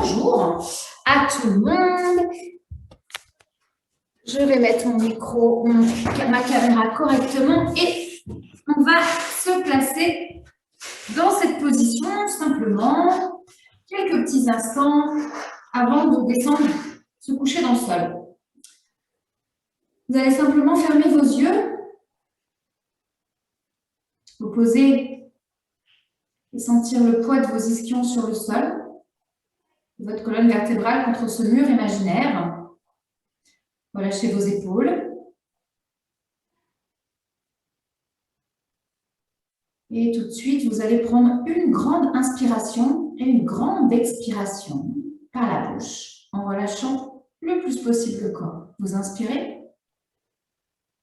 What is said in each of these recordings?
bonjour à tout le monde. Je vais mettre mon micro, ma caméra correctement et on va se placer dans cette position simplement quelques petits instants avant de descendre, se coucher dans le sol. Vous allez simplement fermer vos yeux, vous poser et sentir le poids de vos ischions sur le sol, votre colonne vertébrale contre ce mur imaginaire. Relâchez vos épaules. Et tout de suite, vous allez prendre une grande inspiration et une grande expiration par la bouche, en relâchant le plus possible le corps. Vous inspirez.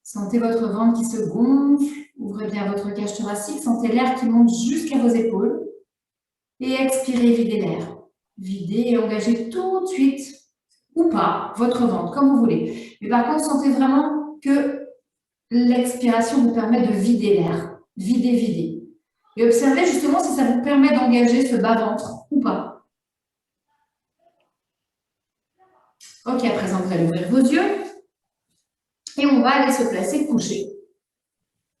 Sentez votre ventre qui se gonfle. Ouvrez bien votre cage thoracique. Sentez l'air qui monte jusqu'à vos épaules. Et expirez, videz l'air. Videz et engagez tout de suite, ou pas, votre ventre, comme vous voulez. Mais par contre, sentez vraiment que l'expiration vous permet de vider l'air. Videz, videz. Et observez justement si ça vous permet d'engager ce bas-ventre ou pas. Ok, à présent, vous allez ouvrir vos yeux. Et on va aller se placer couché.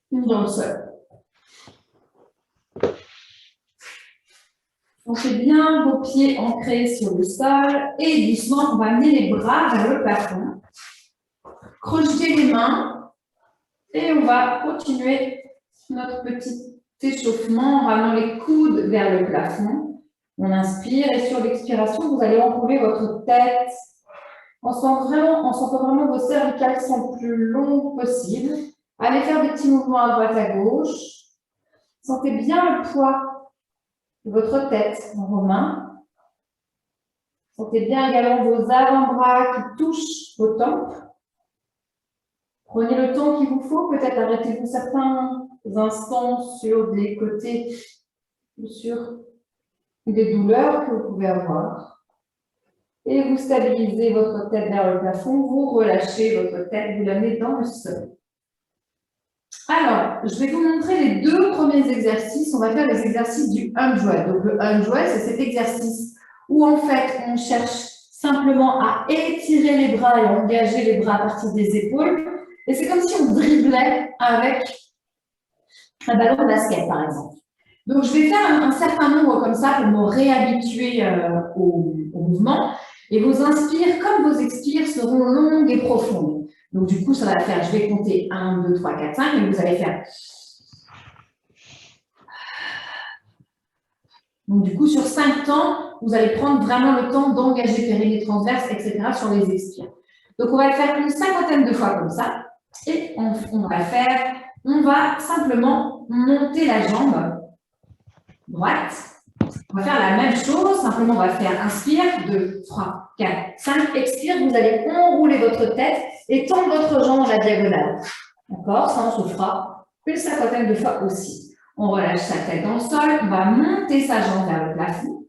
Dans le sol. Sentez bien vos pieds ancrés sur le sol. Et doucement, on va amener les bras vers le plafond. Crochetez les mains. Et on va continuer notre petit échauffement en ramenant les coudes vers le plafond. On inspire et sur l'expiration, vous allez enrouler votre tête. On sentant vraiment vos cervicales sont le plus longues possible. Allez faire des petits mouvements à droite à gauche. Sentez bien le poids de votre tête dans vos mains. Sentez bien également vos avant-bras qui touchent vos tempes. Prenez le temps qu'il vous faut. Peut-être arrêtez-vous certains instants sur des côtés ou sur des douleurs que vous pouvez avoir. Et vous stabilisez votre tête vers le plafond, vous relâchez votre tête, vous l'amenez dans le sol. Alors, je vais vous montrer les deux premiers exercices. On va faire les exercices du 100. Donc, le 100, c'est cet exercice où, en fait, on cherche simplement à étirer les bras et engager les bras à partir des épaules. Et c'est comme si on driblait avec un ballon de basket, par exemple. Donc, je vais faire un certain nombre comme ça pour me réhabituer au mouvement. Et vos inspires, comme vos expires, seront longues et profondes. Donc, du coup, ça va faire, je vais compter 1, 2, 3, 4, 5, et vous allez faire. Donc, du coup, sur 5 temps, vous allez prendre vraiment le temps d'engager périnée transverse, etc. sur les expires. Donc, on va le faire une cinquantaine de fois comme ça. Et on va simplement monter la jambe droite. On va faire la même chose, simplement on va faire inspire, 2, 3, 4, 5, expire, vous allez enrouler votre tête et tendre votre jambe à la diagonale. D'accord? Ça, on se fera une cinquantaine de fois aussi. On relâche sa tête dans le sol, on va monter sa jambe vers le plafond.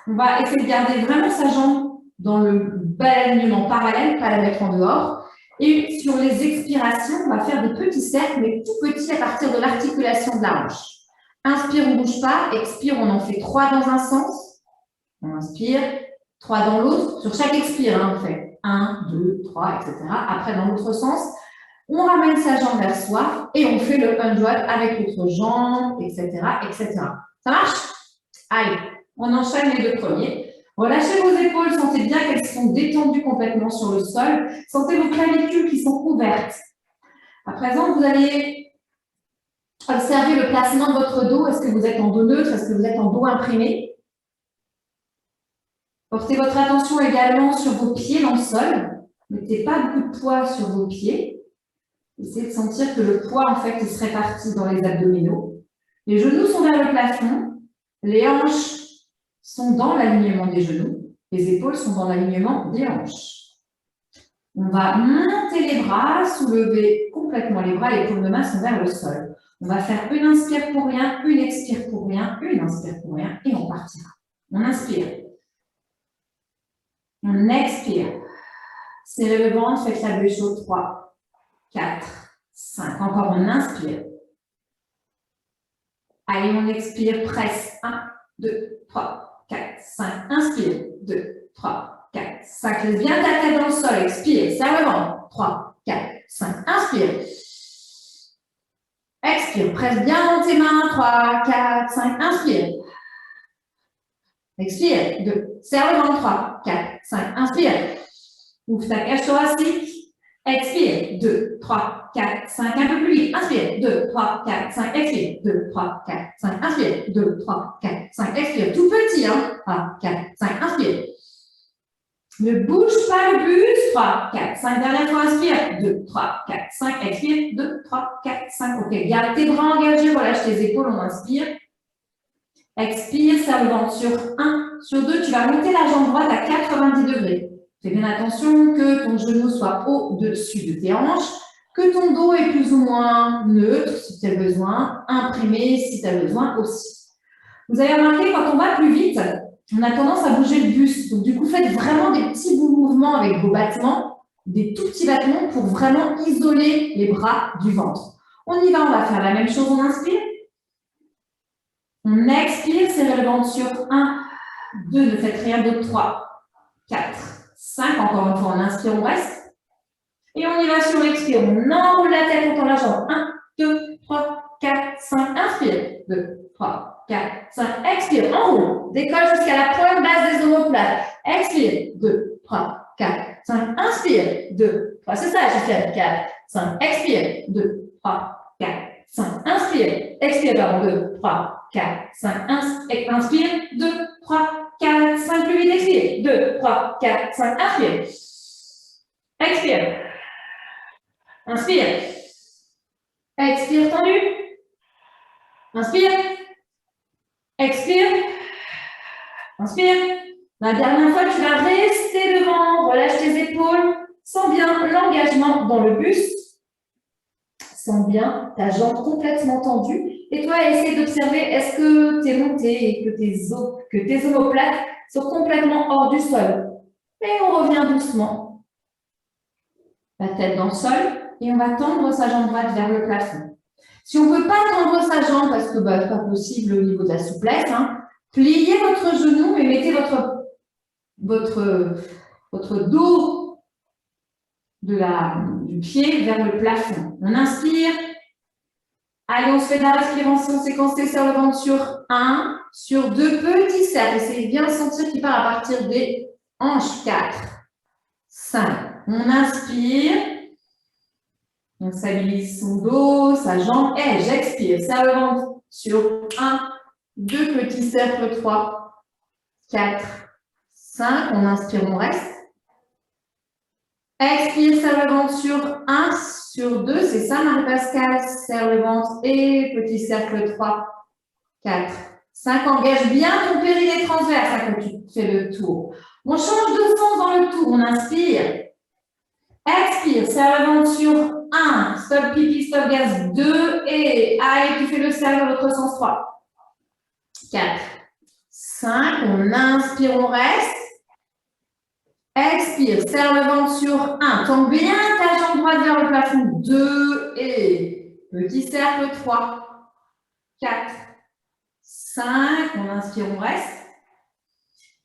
On va essayer de garder vraiment sa jambe dans le bel alignement parallèle, pas la mettre en dehors. Et sur les expirations, on va faire des petits cercles, mais tout petits à partir de l'articulation de la hanche. Inspire, on ne bouge pas. Expire, on en fait 3 dans un sens. On inspire, 3 dans l'autre. Sur chaque expire, on fait 1, 2, 3, etc. Après, dans l'autre sens, on ramène sa jambe vers soi et on fait le 100 avec l'autre jambe, etc., etc. Ça marche? Allez, on enchaîne les deux premiers. Relâchez vos épaules, sentez bien qu'elles sont détendues complètement sur le sol. Sentez vos clavicules qui sont ouvertes. À présent, vous allez observez le placement de votre dos. Est-ce que vous êtes en dos neutre? Est-ce que vous êtes en dos imprimé? Portez votre attention également sur vos pieds dans le sol. Mettez pas beaucoup de poids sur vos pieds. Essayez de sentir que le poids, en fait, il se répartit dans les abdominaux. Les genoux sont vers le plafond. Les hanches sont dans l'alignement des genoux. Les épaules sont dans l'alignement des hanches. On va monter les bras, soulever complètement les bras. Les paumes de main sont vers le sol. On va faire une inspire pour rien, une expire pour rien, une inspire pour rien et on partira. On inspire. On expire. Serrez le ventre, faites la bouche chaude. 3, 4, 5. Encore, on inspire. Allez, on expire, presse. 1, 2, 3, 4, 5. Inspire. 2, 3, 4, 5. Laisse bien ta tête dans le sol. Expire. Serre le ventre. 3, 4, 5. Inspire. Expire. Presse bien dans tes mains. 3, 4, 5. Inspire. Expire. 2. Serre le ventre. 3, 4, 5. Inspire. Ouvre ta cage thoracique. Expire. 2, 3, 4, 5. Un peu plus vite. Inspire. 2, 3, 4, 5. Expire. 2, 3, 4, 5. Inspire. 2, 3, 4, 5. Expire. Tout petit, hein. 3, 4, 5. Inspire. Ne bouge pas le plus. 3, 4, 5. Dernière fois, inspire. 2, 3, 4, 5. Expire. 2, 3, 4, 5. OK. Garde tes bras engagés. Relâche tes épaules. On inspire. Expire. Serre le ventre sur 1. Sur 2, tu vas monter la jambe droite à 90 degrés. Fais bien attention que ton genou soit au-dessus de tes hanches, que ton dos est plus ou moins neutre si tu as besoin, imprimé si tu as besoin aussi. Vous avez remarqué, quand on va plus vite, on a tendance à bouger le buste. Donc, du coup, faites vraiment des petits mouvements avec vos battements, des tout petits battements pour vraiment isoler les bras du ventre. On y va, on va faire la même chose, on inspire. On expire, serrez le ventre sur 1, 2, ne faites rien d'autre, 3, 4, 5, encore une fois, on inspire, on reste. Et on y va sur l'expire, on enroule la tête, on tend la jambe. 1, 2, 3, 4, 5, inspire. 2, 3, 4, 5, expire, enroule. Décolle jusqu'à la pointe basse des omoplates. Expire, 2, 3, 4, 5, inspire. 2, 3, c'est ça, j'ai fait 4, 5, expire. 2, 3, 4, 5, inspire. Expire, pardon, 2, 3, 4, 5, inspire. 2, 3, 4, 5, plus vite, expire. 2, 3, 4, 5, inspire. Expire. Inspire. Expire, tendu. Inspire. Expire. Inspire. La dernière fois, tu vas rester devant. Relâche tes épaules. Sens bien l'engagement dans le buste. Sens bien ta jambe complètement tendue. Et toi, essaie d'observer, est-ce que tu es monté et que tes omoplates sont complètement hors du sol. Et on revient doucement. La tête dans le sol. Et on va tendre sa jambe droite vers le plafond. Si on ne peut pas tendre sa jambe, parce que ce n'est pas possible au niveau de la souplesse, hein, pliez votre genou et mettez votre dos du pied vers le plafond. On inspire. Allez, on se fait de la respiration séquencée sur le ventre sur 1, sur 2 petits cercles. Essayez bien de sentir qu'il part à partir des hanches. 4, 5. On inspire. On stabilise son dos, sa jambe. Et j'expire. Serre le ventre sur 1, 2 petits cercles. 3, 4, 5. On inspire, on reste. Expire, serre le ventre sur 1, sur 2. C'est ça, Marie-Pascale. Serre le ventre et petit cercle. 3, 4, 5. Engage bien ton périnée transverse quand tu fais le tour. On change de sens dans le tour. On inspire. Expire, serre le ventre sur 1. Stop pipi, stop gaz. 2. Et allez, tu fais le cercle dans l'autre sens. 3, 4, 5. On inspire, on reste. Expire, serre le ventre sur 1. Tends bien ta jambe droite vers le plafond. 2 et petit cercle. 3, 4, 5. On inspire, on reste.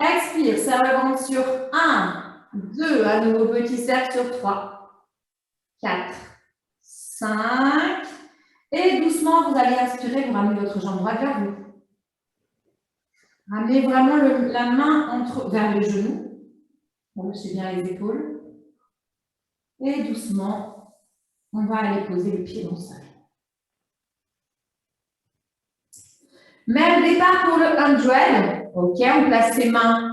Expire, serre le ventre sur 1. 2, à nouveau petit cercle sur 3, 4, 5. Et doucement, vous allez inspirer, vous ramenez votre jambe droite vers vous. Ramenez vraiment la main vers le genou. Relâchez bien les épaules. Et doucement, on va aller poser le pied dans le sol. Même départ pour le 100. OK, on place ses mains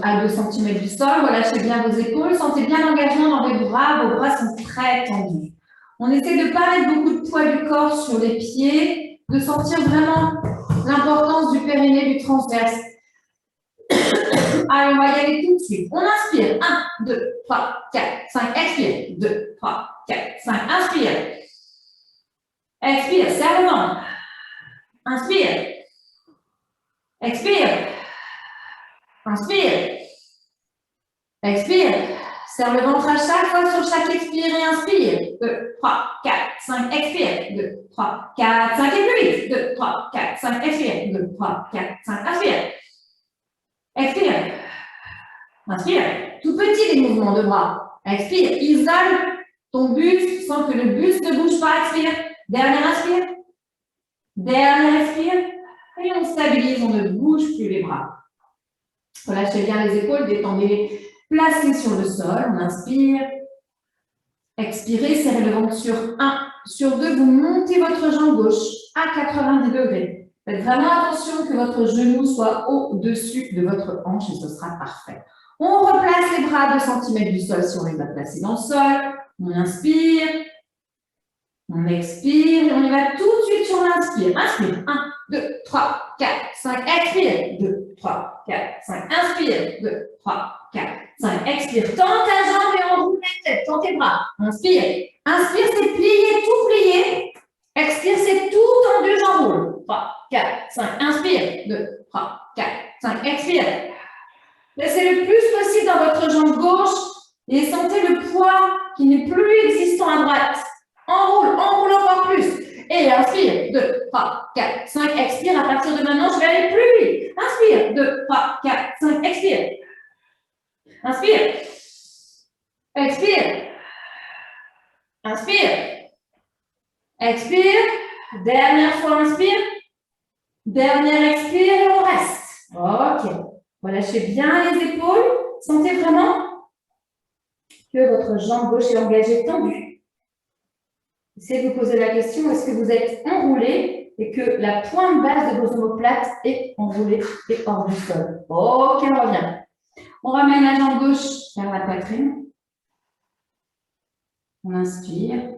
à 2 cm du sol. Relâchez bien vos épaules. Sentez bien l'engagement dans les bras. Vos bras sont très tendus. On essaie de ne pas mettre beaucoup de poids du corps sur les pieds, de sentir vraiment l'importance du périnée, du transverse. Allez, on va y aller tout de suite. On inspire. 1, 2, 3, 4, 5. Expire. 2, 3, 4, 5. Inspire. Expire. Serre le ventre. Inspire. Expire. Inspire. Expire. Serre le ventre à chaque fois sur chaque expire et inspire. 2, 3, 4, 5. Expire. 2, 3, 4, 5. Et plus vite. 2, 3, 4, 5. Expire. 2, 3, 4, 5. Inspire. Expire. Inspire. Tout petit les mouvements de bras. Expire. Isole ton buste sans que le buste ne bouge pas. Expire. Dernière inspire. Dernière expire. Et on stabilise, on ne bouge plus les bras. Relâchez bien les épaules, détendez-les. Placez sur le sol. On inspire. Expirez, serrez le ventre sur 1. Sur 2, vous montez votre jambe gauche à 90 degrés. Faites vraiment attention que votre genou soit au-dessus de votre hanche et ce sera parfait. On replace les bras à 2 cm du sol si on les a placés dans le sol. On inspire. On expire. Et on y va tout de suite sur l'inspire. Inspire. 1, 2, 3, 4, 5. Expire. 2, 3, 4, 5. Inspire. 2, 3, 4, 5. Expire. Tends ta jambe et enroule la tête. Tends tes bras. Inspire. Inspire, c'est plier, tout plier. Expire, c'est tout tendu, j'enroule. 3, 4, 5. Inspire. 2, 3, 4, 5. Expire. Laissez le plus possible dans votre jambe gauche et sentez le poids qui n'est plus existant à droite. Enroule, enroule encore plus. Et inspire. 2, 3, 4, 5. Expire. À partir de maintenant, je vais aller plus vite. Inspire. 2, 3, 4, 5. Expire. Inspire. Expire. Inspire. Expire. Dernière fois, inspire. Dernière expire et on reste. Ok. Relâchez bien les épaules. Sentez vraiment que votre jambe gauche est engagée, tendue. Essayez de vous poser la question, est-ce que vous êtes enroulé et que la pointe basse de vos omoplates est enroulée et hors du sol? Ok, on revient. On ramène la jambe gauche vers la poitrine. On inspire.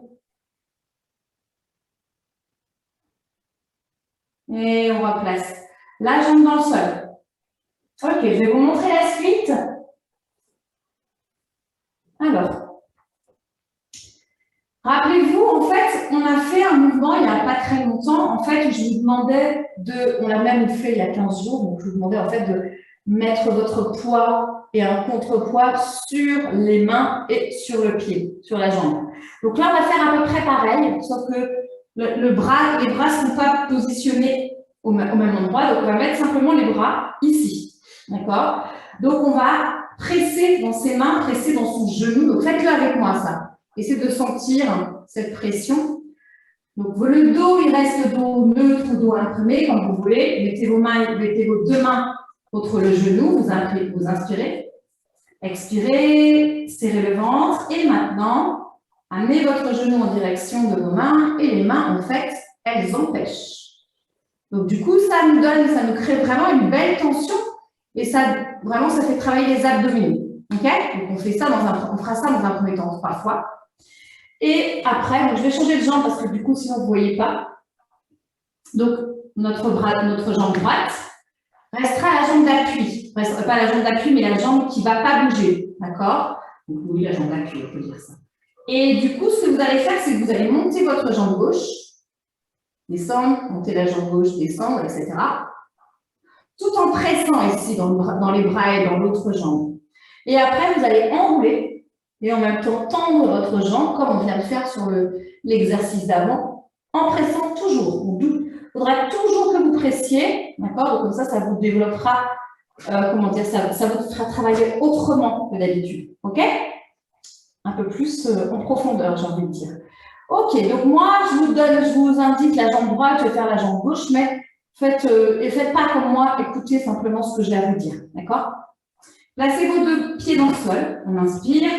Et on replace la jambe dans le sol. Ok, je vais vous montrer la suite. Alors, rappelez-vous, en fait, on a fait un mouvement il n'y a pas très longtemps. En fait, je vous demandais on l'a même fait il y a 15 jours, donc je vous demandais en fait de mettre votre poids et un contrepoids sur les mains et sur le pied, sur la jambe. Donc là, on va faire à peu près pareil, sauf que les bras ne sont pas positionnés au même endroit. Donc, on va mettre simplement les bras ici. D'accord? Donc, on va presser dans ses mains, presser dans son genou. Donc, faites-le avec moi, ça. Essayez de sentir cette pression. Donc, le dos, il reste le dos neutre ou dos imprimé, comme vous voulez. Mettez vos 2 mains contre le genou. Vous inspirez. Expirez. Serrez le ventre. Et maintenant, amenez votre genou en direction de vos mains. Et les mains, en fait, elles empêchent. Donc, du coup, ça nous crée vraiment une belle tension. Et ça, vraiment, ça fait travailler les abdominaux. OK? Donc, on fera ça dans un premier temps 3 fois. Et après, donc, je vais changer de jambe parce que du coup, sinon, vous ne voyez pas. Donc, notre jambe droite restera la jambe d'appui. Pas la jambe d'appui, mais la jambe qui ne va pas bouger. D'accord? Donc, oui, la jambe d'appui, on peut dire ça. Et du coup, ce que vous allez faire, c'est que vous allez monter votre jambe gauche, descendre, monter la jambe gauche, descendre, etc. Tout en pressant ici dans les bras et dans l'autre jambe. Et après, vous allez enrouler et en même temps tendre votre jambe, comme on vient de faire sur l'exercice d'avant, en pressant toujours. Il faudra toujours que vous pressiez, d'accord? Donc comme ça vous développera, ça vous fera travailler autrement que d'habitude, ok? Un peu plus en profondeur, j'ai envie de dire. Ok, donc moi, je vous indique la jambe droite, je vais faire la jambe gauche, mais faites pas comme moi, écoutez simplement ce que j'ai à vous dire, d'accord? Placez vos 2 pieds dans le sol, on inspire.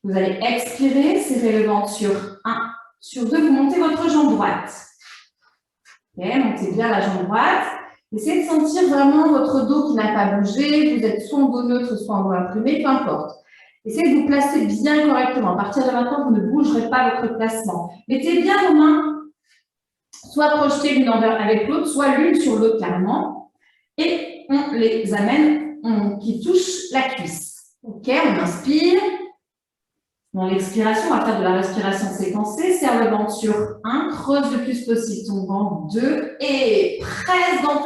Vous allez expirer, serrez le ventre sur 1, sur 2, vous montez votre jambe droite. Ok, montez bien la jambe droite. Essayez de sentir vraiment votre dos qui n'a pas bougé, vous êtes soit en dos neutre, soit en dos imprimé, peu importe. Essayez de vous placer bien correctement. À partir de maintenant, vous ne bougerez pas votre placement. Mettez bien vos mains, soit projetées l'une avec l'autre, soit l'une sur l'autre carrément. Et on les amène, qui touchent la cuisse. Ok, on inspire. Dans l'expiration, on va faire de la respiration séquencée. Serre le ventre sur 1, creuse le plus possible ton ventre, 2, et presse dans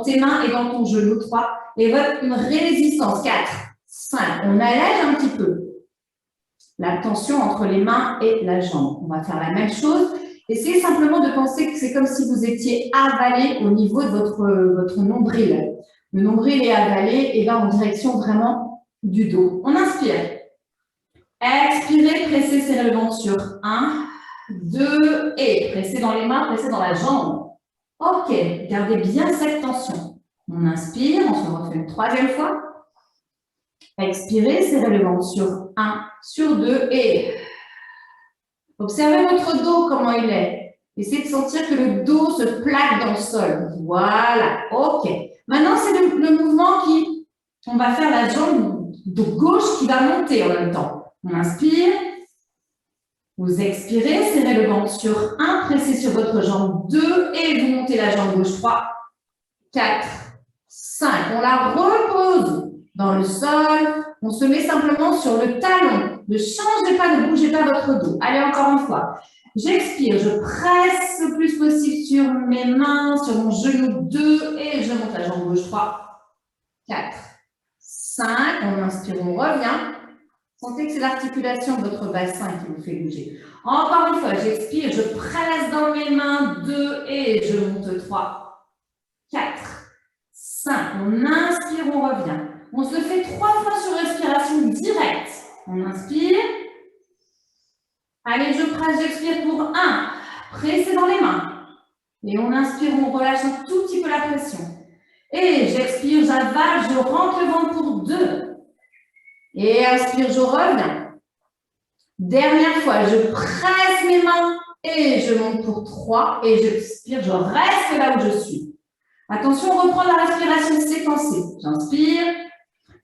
tes mains et dans ton genou, 3. Et vote une résistance, 4, 5. On allège un petit peu la tension entre les mains et la jambe. On va faire la même chose. Essayez simplement de penser que c'est comme si vous étiez avalé au niveau de votre nombril. Le nombril est avalé et va en direction vraiment du dos. On inspire. Expirez, pressez, serrez le ventre sur 1, 2 et pressez dans les mains, pressez dans la jambe. Ok, gardez bien cette tension. On inspire, on se refait une troisième fois. Expirez, serrez le ventre sur 1, sur 2 et observez votre dos, comment il est. Essayez de sentir que le dos se plaque dans le sol. Voilà, ok. Maintenant, c'est le mouvement qui, on va faire la jambe de gauche qui va monter en même temps. On inspire, vous expirez, serrez le ventre sur 1, pressez sur votre jambe 2 et vous montez la jambe gauche 3, 4, 5. On la repose dans le sol. On se met simplement sur le talon. Ne changez pas, ne bougez pas votre dos. Allez, encore une fois. J'expire, je presse le plus possible sur mes mains, sur mon genou 2 et je monte la jambe gauche 3, 4, 5. On inspire, on revient. Sentez que c'est l'articulation de votre bassin qui vous fait bouger. Encore une fois, j'expire, je presse dans mes mains 2 et je monte 3, 4, 5. On inspire, on revient. On se le fait 3 fois sur respiration directe. On inspire. Allez, je presse, j'expire pour 1. Pressez dans les mains. Et on inspire, on relâche un tout petit peu la pression. Et j'expire, j'avale, je rentre le ventre pour 2. Et inspire, je reviens. Dernière fois, je presse mes mains et je monte pour 3. Et j'expire, je reste là où je suis. Attention, on reprend la respiration séquencée. J'inspire.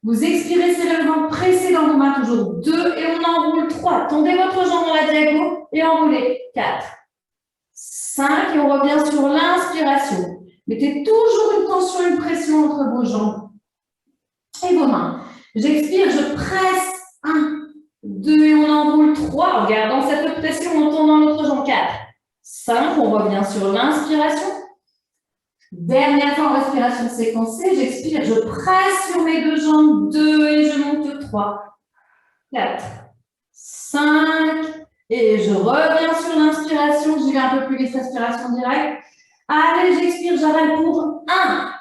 Vous expirez, serrez le ventre, pressez dans vos mains toujours 2 et on enroule 3. Tendez votre jambe dans la diagonale et enroulez 4, 5 et on revient sur l'inspiration. Mettez toujours une tension, une pression entre vos jambes et vos mains. J'expire, je presse 1, 2 et on enroule 3. En gardant cette pression, on tourne dans notre jambe 4, 5, on revient sur l'inspiration. Dernière fois en respiration séquencée, j'expire, je presse sur mes 2 jambes 2 et je monte 3, 4, 5 et je reviens sur l'inspiration, j'y vais un peu plus vite, respiration directe. Allez, j'expire, j'avale pour 1,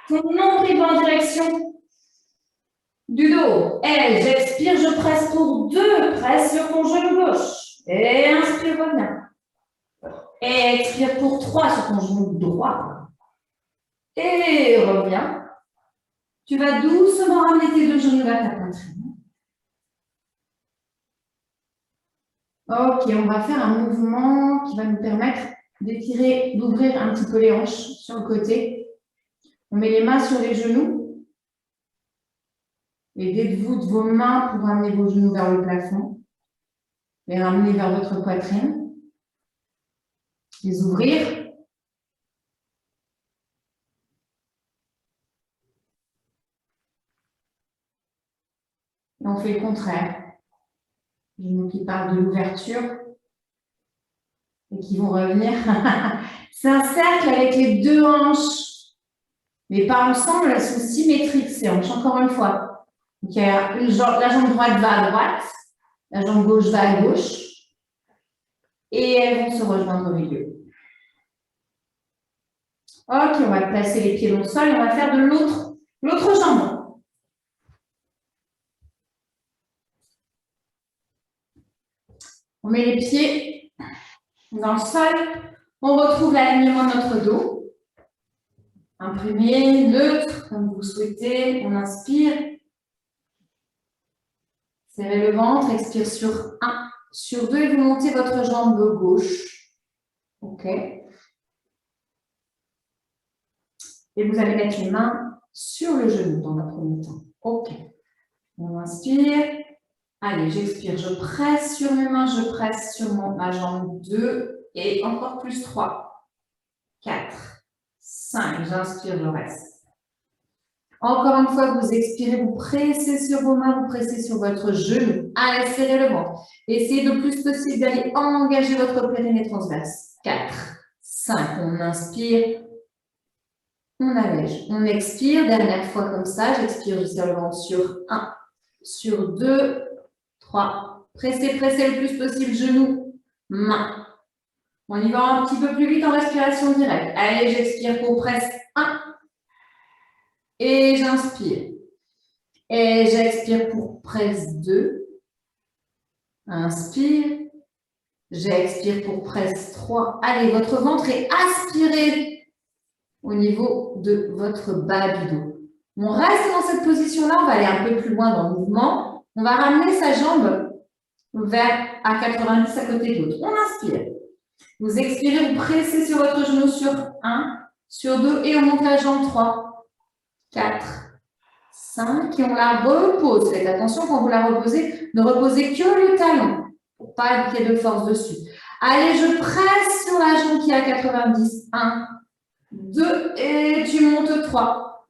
ton nombril va en direction du dos. Et j'expire, je presse pour 2, presse sur ton genou gauche. Et inspire, reviens. Et expire pour 3 sur ton genou droit. Et reviens. Tu vas doucement ramener tes 2 genoux vers ta poitrine. Ok, on va faire un mouvement qui va nous permettre d'étirer, d'ouvrir un petit peu les hanches sur le côté. On met les mains sur les genoux. Aidez-vous de vos mains pour ramener vos genoux vers le plafond. Les ramener vers votre poitrine. Les ouvrir. Et on fait le contraire. Les genoux qui parlent de l'ouverture et qui vont revenir. C'est un cercle avec les 2 hanches, mais pas ensemble, elles sont symétriques ces hanches, encore une fois. Donc, il y a la jambe droite va à droite, la jambe gauche va à gauche, et elles vont se rejoindre au milieu. Ok, on va placer les pieds dans le sol et on va faire de l'autre jambe. On met les pieds dans le sol, on retrouve l'alignement de notre dos. Un premier, neutre, comme vous souhaitez, on inspire. Serrez le ventre, expire sur 1, sur 2 et vous montez votre jambe gauche. Ok. Et vous allez mettre les mains sur le genou dans un premier temps. Ok. On inspire. Allez, j'expire, je presse sur mes mains, je presse sur ma jambe 2 et encore plus 3, 4, 5. J'inspire, je reste. Encore une fois, vous expirez, vous pressez sur vos mains, vous pressez sur votre genou. Allez, serrez le ventre. Essayez le plus possible d'aller engager votre périnée transverse. 4, 5. On inspire. On allège. On expire. Dernière fois comme ça. J'expire, je serre le ventre sur 1, sur 2, 3. Pressez, pressez le plus possible. Genoux, main. On y va un petit peu plus vite en respiration directe. Allez, j'expire pour presse. 1, et j'inspire. Et j'expire pour presse 2. Inspire. J'expire pour presse 3. Allez, votre ventre est aspiré au niveau de votre bas du dos. On reste dans cette position-là, on va aller un peu plus loin dans le mouvement. On va ramener sa jambe à 90 à côté de l'autre. On inspire. Vous expirez, vous pressez sur votre genou sur 1, sur 2 et on monte la jambe 3, 4, 5 et on la repose. Faites attention quand vous la reposez, ne reposez que le talon pour pas qu'il y ait de force dessus. Allez, je presse sur la jambe qui est à 90. 1, 2 et tu montes 3,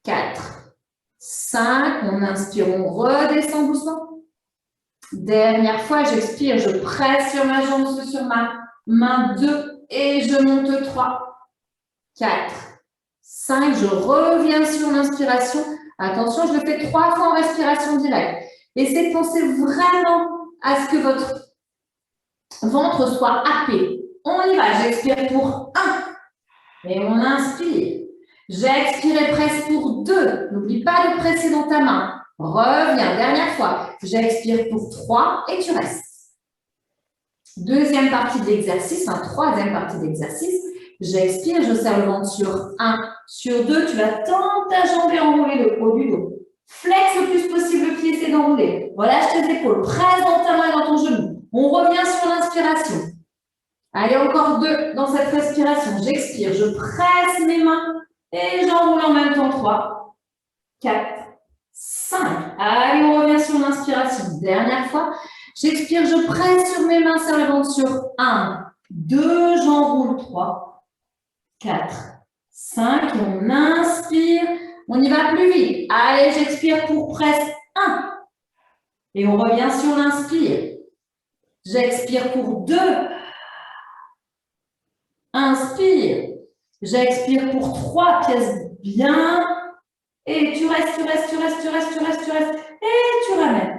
4, 5. On inspire, on redescend doucement. Dernière fois, j'expire, je presse sur ma jambe, sur ma main 2 et je monte 3, 4, 5. Je reviens sur l'inspiration. Attention, je le fais 3 fois en respiration directe. Essayez de penser vraiment à ce que votre ventre soit happé. On y va, j'expire pour 1 et on inspire. J'expire et presse pour 2. N'oublie pas de presser dans ta main. Reviens, dernière fois. J'expire pour 3 et tu restes. Deuxième partie de l'exercice, troisième partie d'exercice. J'expire, je serre le ventre sur 1, sur 2. Tu vas tendre ta jambe et enrouler le haut du dos. Flex le plus possible le pied, essaie d'enrouler. Relâche tes épaules. Presse dans ta main et dans ton genou. On revient sur l'inspiration. Allez, encore 2 dans cette respiration. J'expire, je presse mes mains et j'enroule en même temps 3, 4, 5. Allez, on revient sur l'inspiration. Dernière fois. J'expire, je presse sur mes mains, serre le ventre sur 1, 2, j'enroule 3, 4, 5. Et on inspire. On y va plus vite. Allez, j'expire pour presse 1. Et on revient sur l'inspire. J'expire pour 2. Inspire. J'expire pour 3. Pièce bien. Et tu restes, tu restes, tu restes, tu restes, tu restes, tu restes. Et tu ramènes.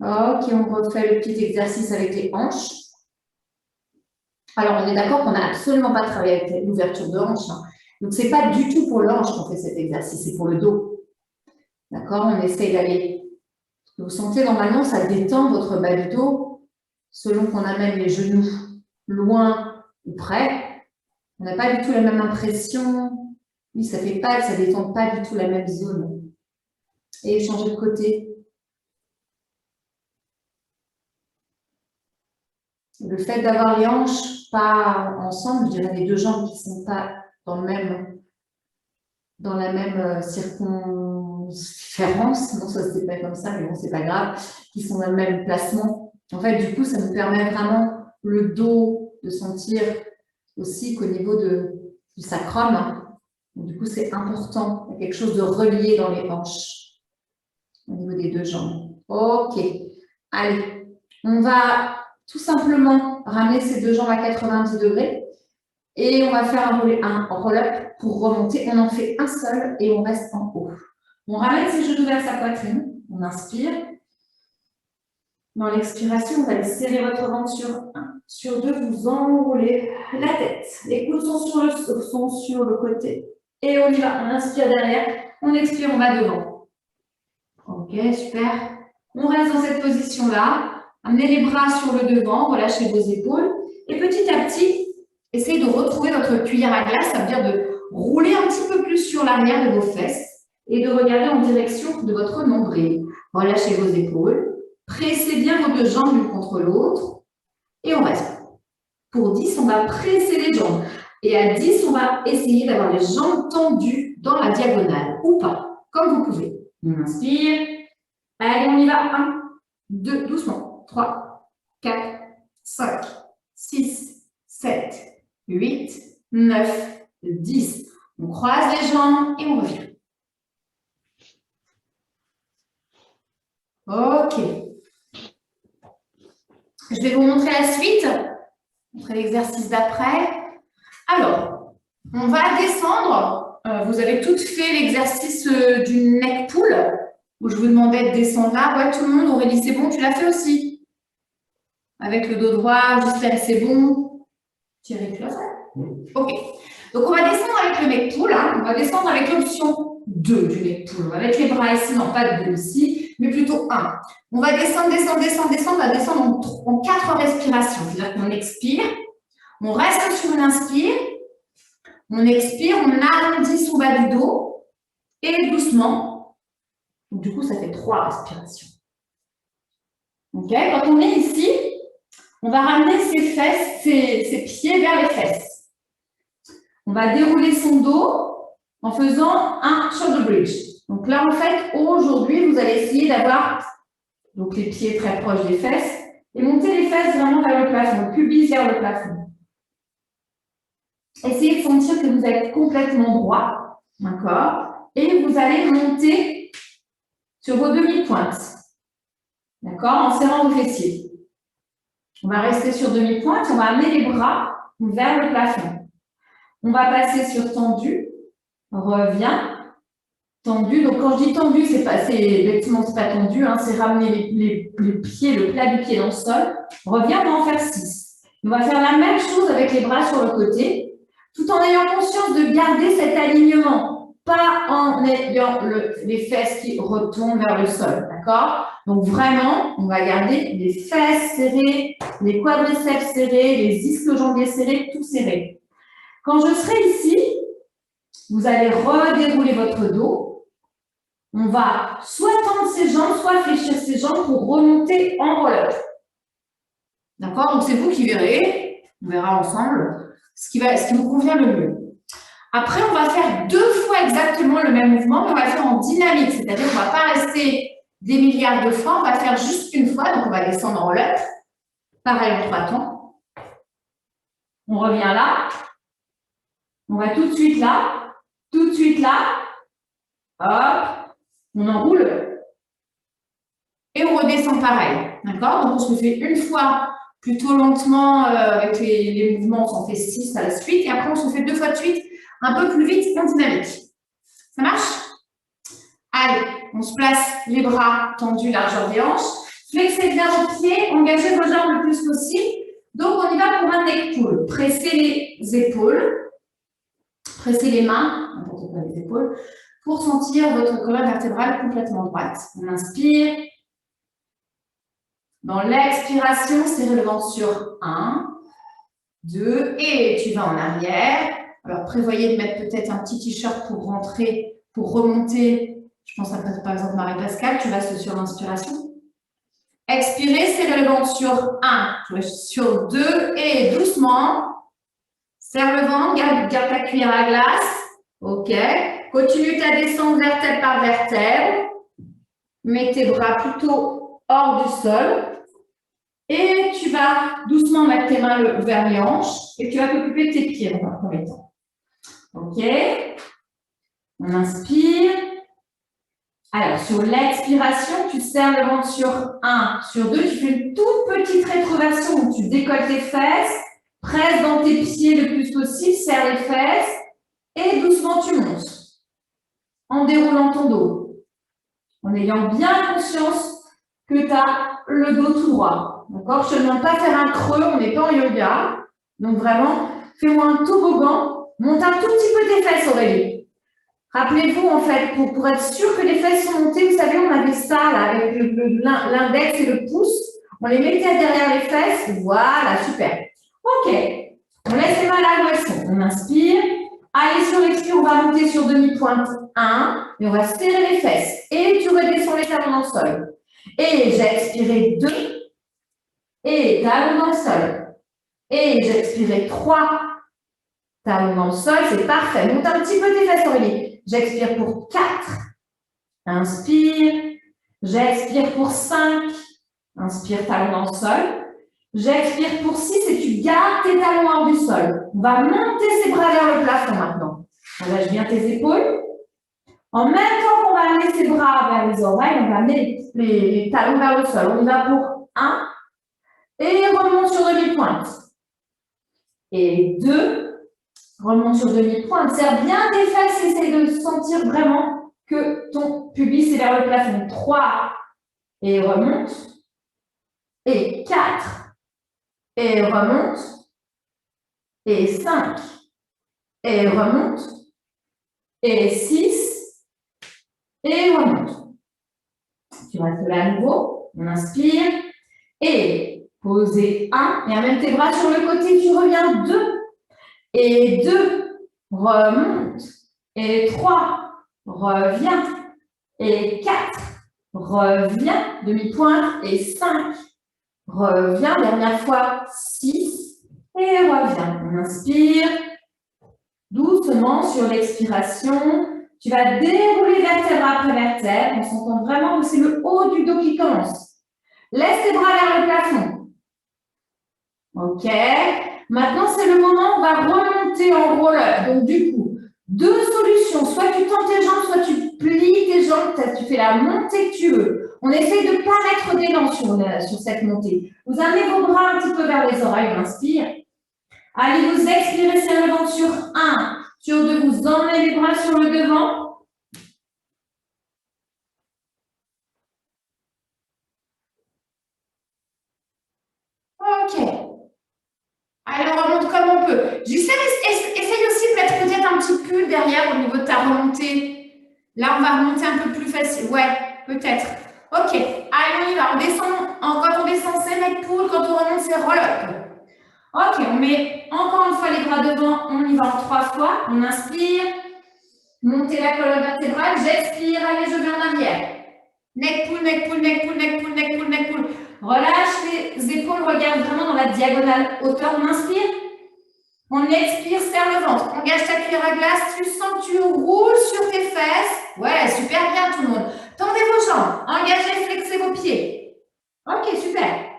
Ok, on refait le petit exercice avec les hanches. Alors, on est d'accord qu'on n'a absolument pas travaillé avec l'ouverture de hanche. Donc, ce n'est pas du tout pour l'hanche qu'on fait cet exercice, c'est pour le dos. D'accord? On essaye d'aller. Vous sentez, normalement, ça détend votre bas du dos selon qu'on amène les genoux loin ou près. On n'a pas du tout la même impression. Oui, ça fait pas, ça détend pas du tout la même zone. Et changer de côté. Le fait d'avoir les hanches pas ensemble, je dirais les deux jambes qui ne sont pas dans la même circonférence, non, ça se pas comme ça, mais bon, c'est pas grave, qui sont dans le même placement. En fait, du coup, ça nous permet vraiment le dos de sentir aussi qu'au niveau du sacrum, du coup, c'est important, il y a quelque chose de relié dans les hanches, au niveau des deux jambes. Ok, allez, on va tout simplement ramener ces deux jambes à 90 degrés et on va faire un roll-up pour remonter. On en fait un seul et on reste en haut. On ramène ses genoux vers sa poitrine. On inspire. Dans l'expiration, vous allez serrer votre ventre sur 1. Sur 2, vous enroulez la tête. Les coudes sont sur le côté. Et on y va. On inspire derrière. On expire, on va devant. Ok, super. On reste dans cette position-là. Amenez les bras sur le devant, relâchez vos épaules. Et petit à petit, essayez de retrouver votre cuillère à glace, ça veut dire de rouler un petit peu plus sur l'arrière de vos fesses et de regarder en direction de votre nombril. Relâchez vos épaules, pressez bien vos deux jambes l'une contre l'autre et on reste. Pour 10, on va presser les jambes. Et à 10, on va essayer d'avoir les jambes tendues dans la diagonale ou pas, comme vous pouvez. On inspire. Allez, on y va. 1, 2, doucement. 3, 4, 5, 6, 7, 8, 9, 10. On croise les jambes et on revient. Ok. Je vais vous montrer la suite. Montrer l'exercice d'après. Alors, on va descendre. Vous avez toutes fait l'exercice du neck pull où je vous demandais de descendre là. Ouais, tout le monde. Aurélie, c'est bon, tu l'as fait aussi. Avec le dos droit, juste là, c'est bon. Thierry, tu l'as fait? Ok. Donc, on va descendre avec le neck pull. Hein. On va descendre avec l'option 2 du neck pull. On va mettre les bras ici, non pas de 2 ici, mais plutôt 1. On va descendre, descendre, descendre, descendre. On va descendre en 4 respirations. C'est-à-dire qu'on expire, on reste sur une inspire, on expire, on arrondit son bas du dos et doucement. Donc, du coup, ça fait 3 respirations. Ok. Quand on est ici, on va ramener ses fesses, ses pieds vers les fesses. On va dérouler son dos en faisant un shoulder bridge. Donc là, en fait, aujourd'hui, vous allez essayer d'avoir donc les pieds très proches des fesses et monter les fesses vraiment vers le plafond, le pubis vers le plafond. Essayez de sentir que vous êtes complètement droit, d'accord? Et vous allez monter sur vos demi-pointes, d'accord? En serrant vos fessiers. On va rester sur demi-pointe, on va amener les bras vers le plafond. On va passer sur tendu, revient, tendu. Donc, quand je dis tendu, c'est pas tendu, hein, c'est ramener les pieds, le plat du pied dans le sol. Revient, on va en faire 6. On va faire la même chose avec les bras sur le côté, tout en ayant conscience de garder cet alignement, pas en ayant les fesses qui retournent vers le sol, d'accord? Donc, vraiment, on va garder les fesses serrées, les quadriceps serrés, les ischio-jambiers serrés, tout serré. Quand je serai ici, vous allez redérouler votre dos. On va soit tendre ses jambes, soit fléchir ses jambes pour remonter en roll-up. D'accord? Donc, c'est vous qui verrez. On verra ensemble ce qui vous convient le mieux. Après, on va faire 2 fois exactement le même mouvement, mais on va le faire en dynamique. C'est-à-dire qu'on ne va pas rester des milliards de fois. On va faire juste une fois. Donc, on va descendre en roll-up. Pareil en 3 temps. On revient là. On va tout de suite là. Tout de suite là. Hop. On enroule. Et on redescend pareil. D'accord? Donc, on se fait une fois plutôt lentement avec les mouvements. On s'en fait 6 à la suite. Et après, on se fait 2 fois de suite un peu plus vite en dynamique. Ça marche? Allez, on se place les bras tendus, largeur des hanches. Flexez bien vos pieds. Engagez vos jambes le plus possible. Donc, on y va pour un neck pull. Pressez les épaules. Pressez les mains, n'importe quoi les épaules, pour sentir votre colonne vertébrale complètement droite. On inspire. Dans l'expiration, serrez le ventre sur 1, 2, et tu vas en arrière. Alors, prévoyez de mettre peut-être un petit t-shirt pour rentrer, pour remonter. Je pense à par exemple Marie-Pascale, tu restes sur l'inspiration. Expirez, serrez le ventre sur 1, sur 2, et doucement. Serre le ventre, garde ta cuillère à glace. OK. Continue ta descente vertèbre par vertèbre. Mets tes bras plutôt hors du sol. Et tu vas doucement mettre tes mains vers les hanches et tu vas t'occuper de tes pieds dans un premier temps. OK. On inspire. Alors, sur l'expiration, tu serres le ventre sur 1, sur 2. Tu fais une toute petite rétroversion où tu décolles tes fesses. Presse dans tes pieds le plus possible, serre les fesses et doucement tu montes en déroulant ton dos, en ayant bien conscience que tu as le dos tout droit. D'accord? Je ne te demande pas de faire un creux, on n'est pas en yoga. Donc vraiment, fais-moi un toboggan, monte un tout petit peu tes fesses, Aurélie. Rappelez-vous, en fait, pour être sûr que les fesses sont montées, vous savez, on avait ça là, avec l'index et le pouce. On les mettait derrière les fesses. Voilà, super. OK. On laisse les mains là où elles sont. On inspire. Allez, sur l'expire, on va monter sur demi-pointe 1. Et on va serrer les fesses. Et tu redescends les talons dans le sol. Et j'ai expiré 2. Et talons dans le sol. Et j'ai expiré 3. Talons dans le sol, c'est parfait. Monte un petit peu tes fesses, Aurélie. J'expire pour 4. Inspire. J'expire pour 5. Inspire, talons dans le sol. J'expire pour 6 et tu gardes tes talons hors du sol. On va monter ses bras vers le plafond maintenant. Engage bien tes épaules. En même temps qu'on va amener ses bras vers les oreilles, on va amener les talons vers le sol. On y va pour 1 et remonte sur demi-pointe. Et 2, remonte sur demi-pointe. Serre bien tes fesses, essaye de sentir vraiment que ton pubis est vers le plafond. 3 et remonte. Et 4. Et remonte. et 5, et remonte, et 6, et remonte. Tu restes là à nouveau, on inspire, et posez 1, et amène tes bras sur le côté, tu reviens 2, et 2, remonte, et 3, reviens, et 4, reviens, demi-pointe, et 5, reviens, dernière fois, 6, et reviens. On inspire, doucement sur l'expiration. Tu vas dérouler vertèbre après vertèbre. On s'entend vraiment que c'est le haut du dos qui commence. Laisse tes bras vers le plafond. OK. Maintenant, c'est le moment où on va remonter en roller. Donc, du coup, 2 solutions. Soit tu tends tes jambes, soit tu plies tes jambes. Tu fais la montée que tu veux. On essaye de ne pas mettre d'élan sur cette montée. Vous amenez vos bras un petit peu vers les oreilles. On inspire. Allez, vous expirez, serrez le ventre sur 1. Sur 2, vous emmenez les bras sur le devant. OK. Allez, on remonte comme on peut. Essaye aussi de mettre peut-être un petit pull derrière au niveau de ta remontée. Là, on va remonter un peu plus facile. Ouais, peut-être. OK. Allez, on y va. On descend. Quand on descend, c'est neck pull. Quand on remonte, c'est roll up. OK, on met encore une fois les bras devant. On y va en 3 fois. On inspire. Montez la colonne vertébrale. J'expire. Allez, je vais en arrière. Neck pull, neck pull, neck pull, neck pull, neck pull, neck pull. Relâche les épaules, regarde vraiment dans la diagonale hauteur. On inspire. On expire, serre le ventre. Engage ta cuillère à glace. Tu sens que tu roules sur tes fesses. Ouais, super bien tout le monde. Tendez vos jambes. Engagez, flexez vos pieds. OK, super.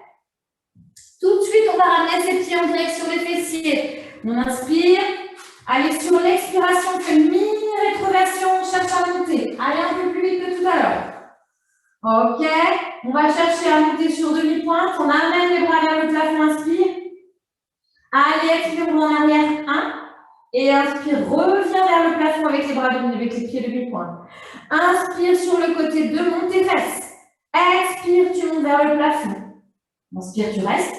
Tout de suite, on va ramener ses pieds en direction des fessiers. On inspire. Allez, sur l'expiration, on fait une mini-rétroversion. On cherche à monter. Allez un peu plus vite que tout à l'heure. OK. On va chercher à monter sur demi-pointe. On amène les bras vers le plafond. Inspire. Allez, expire, on va en arrière. 1. Et inspire, reviens vers le plafond avec les bras avec les pieds demi-pointe. Inspire sur le côté 2, monte tes fesses. Expire, tu montes vers le plafond. Inspire, tu restes.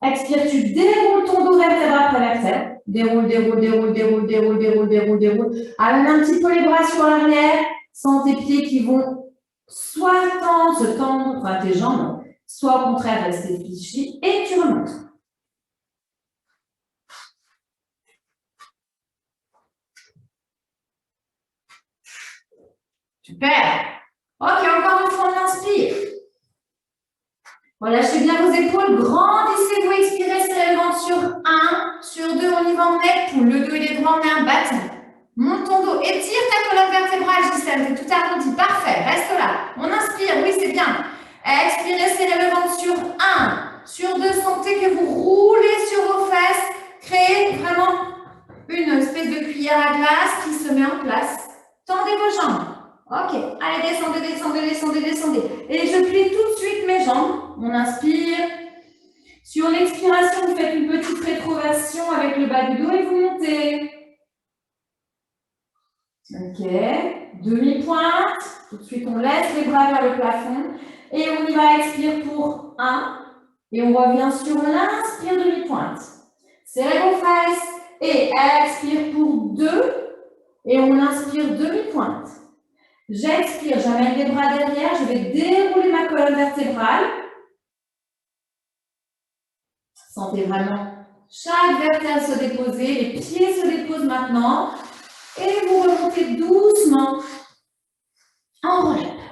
Expire, tu déroules ton dos vertèbre après vertèbre. Déroule, déroule, déroule, déroule, déroule, déroule, déroule, déroule. Amène un petit peu les bras sur l'arrière. Sens tes pieds qui vont soit se tendre, enfin tes jambes, soit au contraire rester fléchis et tu remontes. Super. OK, encore une fois, on inspire. Relâchez bien vos épaules, grandissez-vous, expirez, serrez le ventre sur 1, sur 2, on y va en neck pull. Le dos il est droit, on met un bâton. Monte ton dos, étire ta colonne vertébrale, Gisèle, c'est tout arrondi, parfait, reste là. On inspire, oui, c'est bien. Expirez, serrez le ventre sur 1, sur 2, sentez que vous roulez sur vos fesses, créez vraiment une espèce de cuillère à glace qui se met en place. Tendez vos jambes. OK, allez, descendez, descendez, descendez, descendez. Et je plie tout de suite mes jambes. On inspire. Sur l'expiration, vous faites une petite rétroversion avec le bas du dos et vous montez. OK, demi-pointe. Tout de suite, on laisse les bras vers le plafond. Et on y va, expire pour 1. Et on revient sur l'inspire demi-pointe. Serrez vos fesses. Et expire pour 2. Et on inspire demi-pointe. J'expire, j'amène les bras derrière, je vais dérouler ma colonne vertébrale. Sentez vraiment chaque vertèbre se déposer, les pieds se déposent maintenant. Et vous remontez doucement en relève.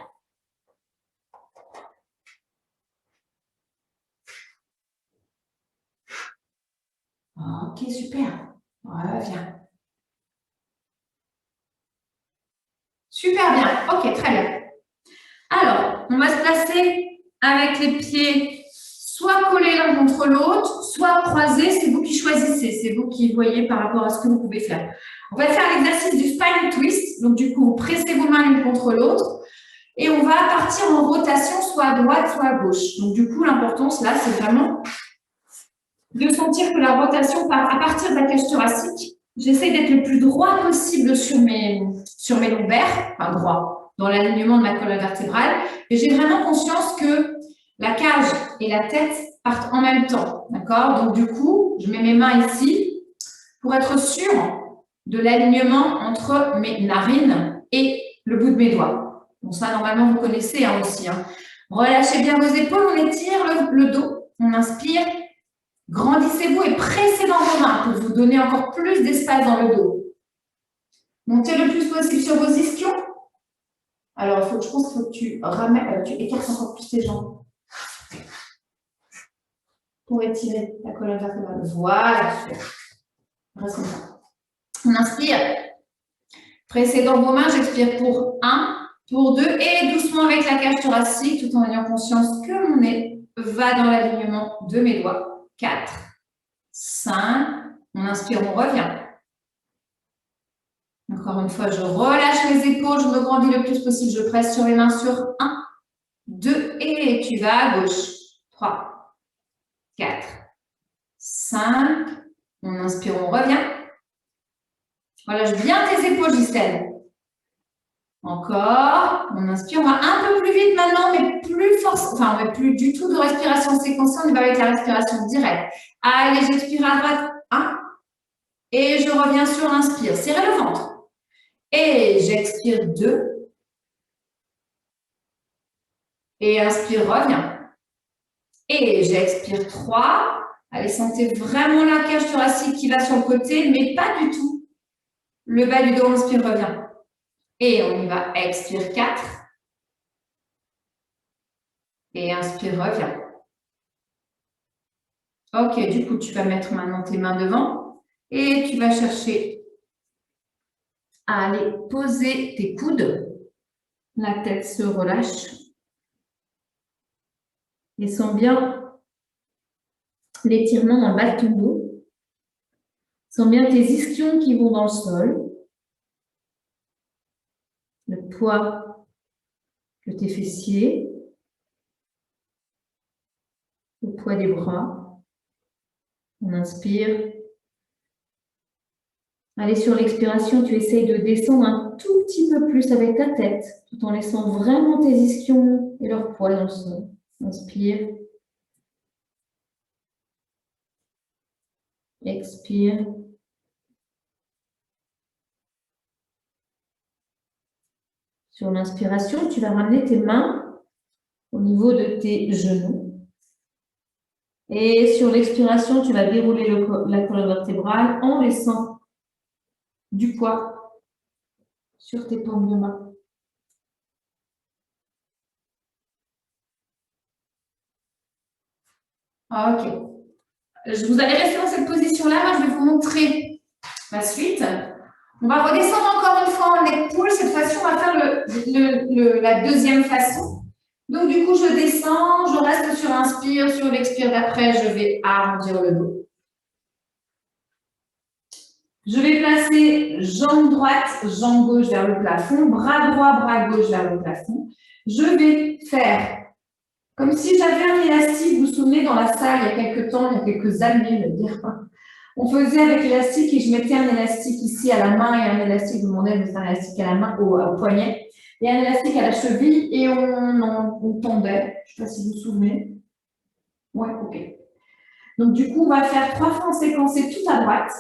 OK, super. Reviens. Super bien. OK, très bien. Alors, on va se placer avec les pieds soit collés l'un contre l'autre, soit croisés. C'est vous qui choisissez. C'est vous qui voyez par rapport à ce que vous pouvez faire. On va faire l'exercice du spine twist. Donc, du coup, vous pressez vos mains l'une contre l'autre. Et on va partir en rotation, soit à droite, soit à gauche. Donc, du coup, l'importance, là, c'est vraiment de sentir que la rotation part à partir de la cage thoracique. J'essaie d'être le plus droit possible sur mes lombaires, enfin droit, dans l'alignement de ma colonne vertébrale. Et j'ai vraiment conscience que la cage et la tête partent en même temps. D'accord? Donc, du coup, je mets mes mains ici. pour être sûr de l'alignement entre mes narines et le bout de mes doigts. Bon, ça, normalement, vous connaissez aussi. Relâchez bien vos épaules, on étire le dos, on inspire. Grandissez-vous et pressez dans vos mains pour vous donner encore plus d'espace dans le dos. Montez le plus possible sur vos ischions. Alors, je pense qu'il faut que tu ramènes, tu écartes encore plus tes jambes pour étirer la colonne vertébrale. Voilà, super. Reste comme ça. On inspire. Pressez dans vos mains, j'expire pour 1, pour 2 et doucement avec la cage thoracique tout en ayant conscience que mon nez va dans l'alignement de mes doigts. 4, 5, on inspire, on revient. Encore une fois, je relâche les épaules, je me grandis le plus possible, je presse sur les mains sur 1, 2 et tu vas à gauche. 3, 4, 5, on inspire, on revient. Relâche bien tes épaules, Gisèle. Encore, on inspire, on va un peu plus vite maintenant, mais plus force, enfin on ne met plus du tout de respiration séquencée, on y va avec la respiration directe. Allez, j'expire à droite, 1, et je reviens sur l'inspire, serrez le ventre. Et j'expire 2. Et inspire, reviens. Et j'expire 3. Allez, sentez vraiment la cage thoracique qui va sur le côté, mais pas du tout. Le bas du dos, inspire, reviens. Et on y va, expire 4. Et inspire, reviens. Ok, du coup, tu vas mettre maintenant tes mains devant. Et tu vas chercher à aller poser tes coudes. La tête se relâche. Et sens bien l'étirement en bas de ton dos. Sens bien tes ischions qui vont dans le sol. Le poids de tes fessiers. Le poids des bras. On inspire. Allez, sur l'expiration, tu essayes de descendre un tout petit peu plus avec ta tête, tout en laissant vraiment tes ischions et leur poids dans le sol. Inspire. Expire. Sur l'inspiration, tu vas ramener tes mains au niveau de tes genoux. Et sur l'expiration, tu vas dérouler la colonne vertébrale en laissant du poids sur tes paumes de main. Ok. Vous allez rester dans cette position-là. Moi, je vais vous montrer la suite. On va redescendre encore une fois en neck pull. Cette fois-ci, on va faire la deuxième façon. Donc, du coup, je descends, je reste sur inspire, sur l'expire d'après, je vais arrondir le dos. Je vais placer jambe droite, jambe gauche vers le plafond, bras droit, bras gauche vers le plafond. Je vais faire comme si j'avais un élastique, vous vous souvenez, dans la salle, il y a quelques temps, il y a quelques années, je veux dire. On faisait avec l'élastique et je mettais un élastique ici à la main et un élastique, je vous demandais, mais c'est un élastique à la main, au poignet, et un élastique à la cheville et on tendait. Je ne sais pas si vous vous souvenez. Ouais, ok. Donc, du coup, on va faire 3 fois en séquencé tout à droite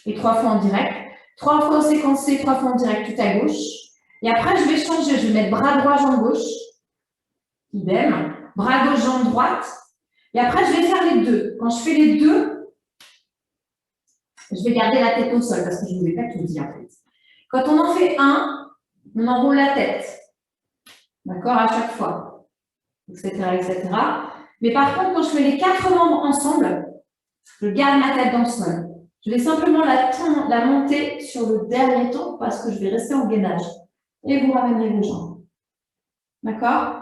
et 3 fois en direct. 3 fois en séquencé, 3 fois en direct tout à gauche. Et après, je vais changer. Je vais mettre bras droit, jambe gauche. Idem. Bras gauche, jambe droite. Et après, je vais faire les deux. Quand je fais les deux, je vais garder la tête au sol parce que je ne vous ai pas tout dit en fait. Quand on en fait un, on enroule la tête. D'accord, à chaque fois. Etc., etc. Mais par contre, quand je fais les 4 membres ensemble, je garde ma tête dans le sol. Je vais simplement la monter sur le dernier temps parce que je vais rester en gainage. Et vous ramenez vos jambes. D'accord?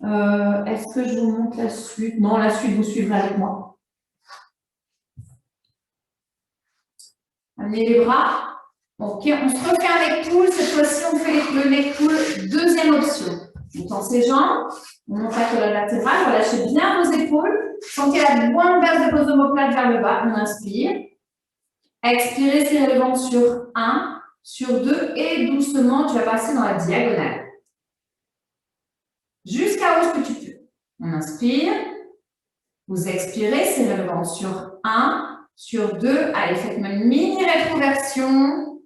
Est-ce que je vous montre la suite? Non, la suite, vous suivrez avec moi. Amenez les bras. Ok, on se refait un neck pull. Cette fois-ci, on fait le neck pull. Deuxième option. On tend ses jambes. On monte la colonne latérale. Relâchez bien vos épaules. Sentez la pointe basse de vos omoplates vers le bas. On inspire. Expirez, serrez le ventre sur 1, sur 2 et doucement, tu vas passer dans la diagonale. Jusqu'à où est-ce que tu peux. On inspire. Vous expirez, serrez le ventre sur 1, sur 2. Allez, faites-moi une mini rétroversion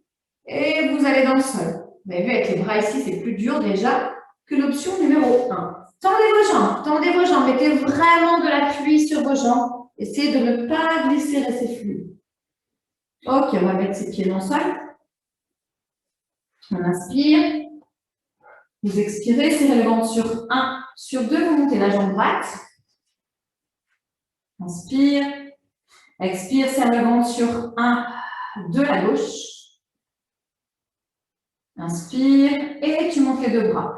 et vous allez dans le sol. Vous avez vu, avec les bras ici, c'est plus dur déjà que l'option numéro 1. Tendez vos jambes, mettez vraiment de l'appui sur vos jambes. Essayez de ne pas glisser, restez fluide. Ok, on va mettre ses pieds dans le sol. On inspire. Vous expirez, serrez le ventre sur 1, sur 2, vous montez la jambe droite. Inspire. Expire, serre le ventre sur 1, 2, la gauche. Inspire et tu montes les 2 bras.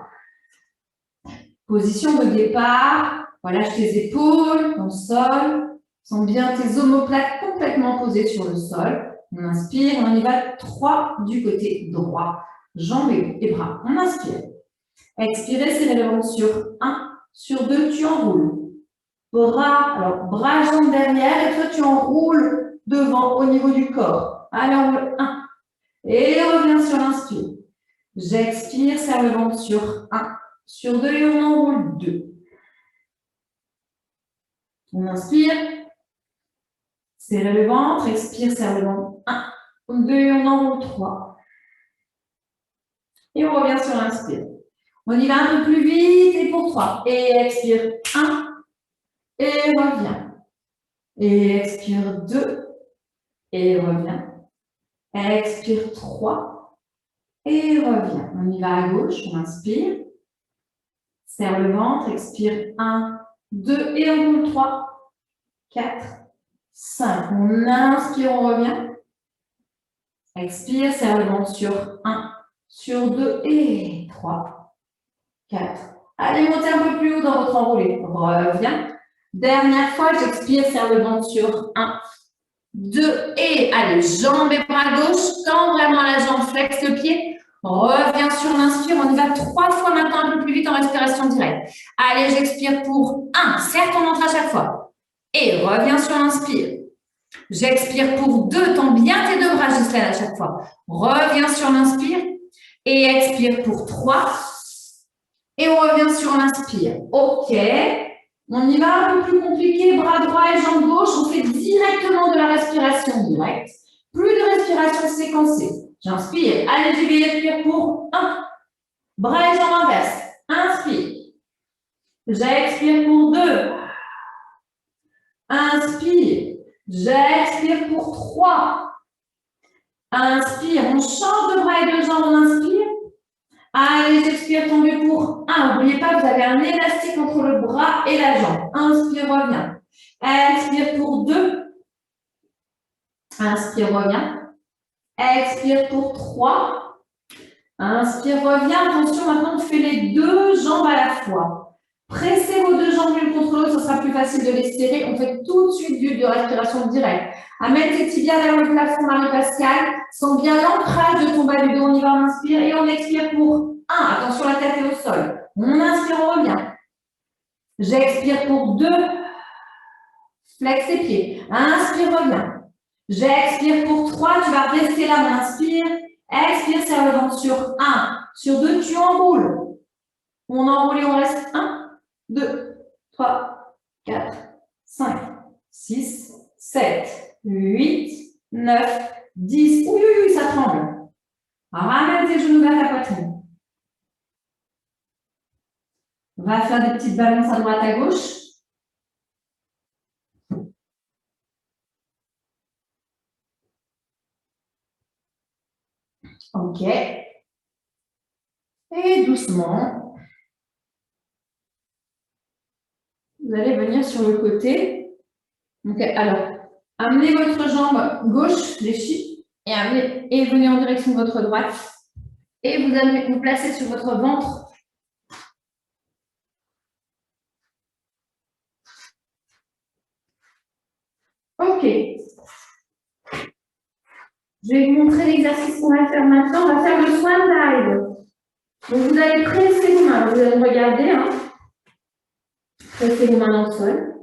Position de départ. Relâche tes épaules dans le sol. Sens bien tes omoplates complètement posées sur le sol. On inspire, on y va 3 du côté droit. Jambes et bras. On inspire. Expirez, serrez le ventre sur 1, sur 2, tu enroules. Bras, jambes derrière et toi tu enroules devant au niveau du corps. Allez, enroule 1. Et reviens sur l'inspire. J'expire, serre le ventre sur 1, sur 2 et on enroule 2. On inspire. Serrez le ventre, expire, serre le ventre 1, 2 et on enroule 3. Et on revient sur l'inspire. On y va un peu plus vite et pour 3. Et expire 1 et reviens. Et expire 2 et reviens. Expire 3 et reviens. On y va à gauche, on inspire. Serre le ventre, expire 1, 2 et on roule 3, 4, 5. On inspire, on revient. Expire, serre le ventre sur 1, sur 2 et 3, 4. Allez, montez un peu plus haut dans votre enroulé. Reviens. Dernière fois, j'expire, serre le ventre sur 1, 2 et allez, jambes et bras gauche. Tends vraiment la jambe, flexe le pied. Reviens sur l'inspire. On y va 3 fois maintenant, un peu plus vite en respiration directe. Allez, j'expire pour 1. Serre ton ventre à chaque fois. Et reviens sur l'inspire. J'expire pour 2. Tends bien tes 2 bras, Ghislaine, à chaque fois. Reviens sur l'inspire. Et expire pour 3. Et on revient sur l'inspire. OK. On y va un peu plus compliqué. Bras droit et jambe gauche. On fait directement de la respiration directe. Plus de respiration séquencée. J'inspire. Allez, je vais expirer pour 1. Bras et jambes inverses. Inspire. J'expire pour 2. Inspire. J'expire pour 3. Inspire. On change de bras et de jambes. On inspire. Allez, j'expire, tombez pour 1. N'oubliez pas, vous avez un élastique entre le bras et la jambe. Inspire, reviens. Expire pour 2. Inspire, reviens. Expire pour 3. Inspire, reviens. Attention, maintenant, on fait les 2 jambes à la fois. Pressez vos 2 jambes l'une contre l'autre, ce sera plus facile de les serrer. On fait tout de suite de respiration directe. Amène tes tibias vers le plafond, Marie-Pascale. Sens bien l'ancrage de ton bas du dos. On y va, on inspire et on expire pour 1. Attention, la tête est au sol. On inspire, on revient. J'expire pour 2. Flex les pieds. Inspire, reviens. J'expire pour 3. Tu vas rester là, on inspire. Expire, serre le ventre sur 1. Sur 2, tu enroules. On enroule et on reste 1, 2, 3, 4, 5, 6, 7, 8, 9, 10. Oui, oui, oui, ça tremble. Ramène tes genoux vers ta poitrine. On va faire des petites balances à droite, à gauche. OK. Et doucement, vous allez venir sur le côté. OK, alors, amenez votre jambe gauche, fléchie, et venez en direction de votre droite. Et vous allez vous placer sur votre ventre. OK. Je vais vous montrer l'exercice qu'on va faire maintenant. On va faire le swan dive. Donc, vous allez presser vos mains. Vous allez me regarder. Hein. Pressez vos mains dans le sol.